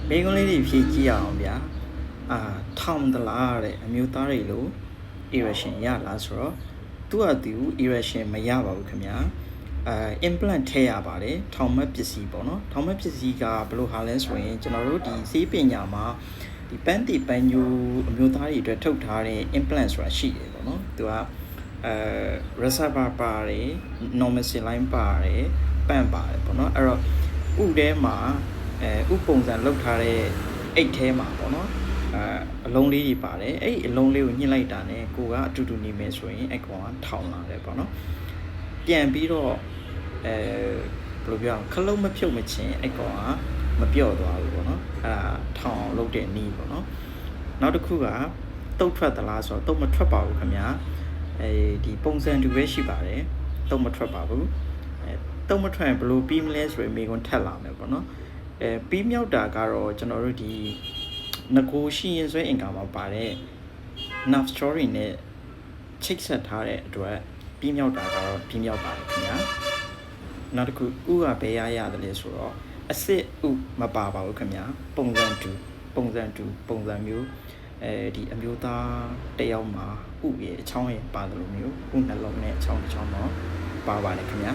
မိကုံးလေးတွေဖြည့်ကြည့်အောင်ဗျာထောင်တလားတဲ့အမျိုးသားတွေလို့ erection ရလားဆိုတော့သူကသူ erection မရပါဘူးခင်ဗျာimplant ထည့်ရပါတယ်ထောင်မက်ပစ္စည်းပေါ့နော်ထောင်မက်ပစ္စည်းကဘယ်လိုဟာလဲဆိုရင်ကျွန်တော်တို့ဒီဆေးပညာမှာဒီပန်းတီပန်းညူအမျိုးသားတွေအတွက်ထုတ်ထားတဲ့ implant ဆိုတာရှိတယ်ပေါ့နော်သူကreservoir ပါတယ် normal saline ပါတယ်ပန့်ပါတယ်ပေါ့နော်အဲ့တော့ဥထဲမှာဥပုံစံလောက်ထားတဲ့အိတ်ထဲမှာပေါ့နော်အလုံးလေးတွေပါတယ်အဲ့အလုံးလေးကိုညှစ်လိုက်တာ ਨੇ ကိုကအတူတူနေမယ်ဆိုရင်အကောင်ကထောင်လာတယ်ပေါ့နော်ပြန်ပြီးတော့ဘယ်လိုပြောခလုံးမဖြုတ်မချင်းအကောင်ကမပြော့သွားဘူးပေါ့နော်အဲ့ဒါထောင်အောင်လုပ်တဲ့နည်းပေါ့နော်နောက်တစ်ခုကတုတ်ထွက်သလားဆိုတော့တုတ်မထွက်ပါဘူးခင်ဗျာဒီပုံစံတူပဲရှိပါတယ်တုတ်မထွက်ပါဘူးတုတ်မထွက်ရင်ဘယ်လိုပြီးမလဲဆိုရင်မိကွန်ထက်လာမယ်ပေါ့နော်ပြီးမြောက်တာကတော့ကျွန်တော်တို့ဒီငကိုရှိရင်ဆွဲအင်္ဂါမှာပါတဲ့ nerve story နဲ့ချိတ်ဆက်ထားတဲ့အတွက်ပြီးမြောက်တာကတော့ပြီးမြောက်ပါတယ်ခင်ဗျာနောက်တစ်ခုဥကဘယ်ရရတယ်လဲဆိုတော့အစစ်ဥမပါပါဘူးခင်ဗျာပုံစံတူပုံစံမျိုးဒီအမျိုးသားတယောက်မှာဥရဲ့အချောင်းရဲ့ပါတယ်လို့မျိုးဥနှလုံးနဲ့အချောင်းတော့ပါပါတယ်ခင်ဗျာ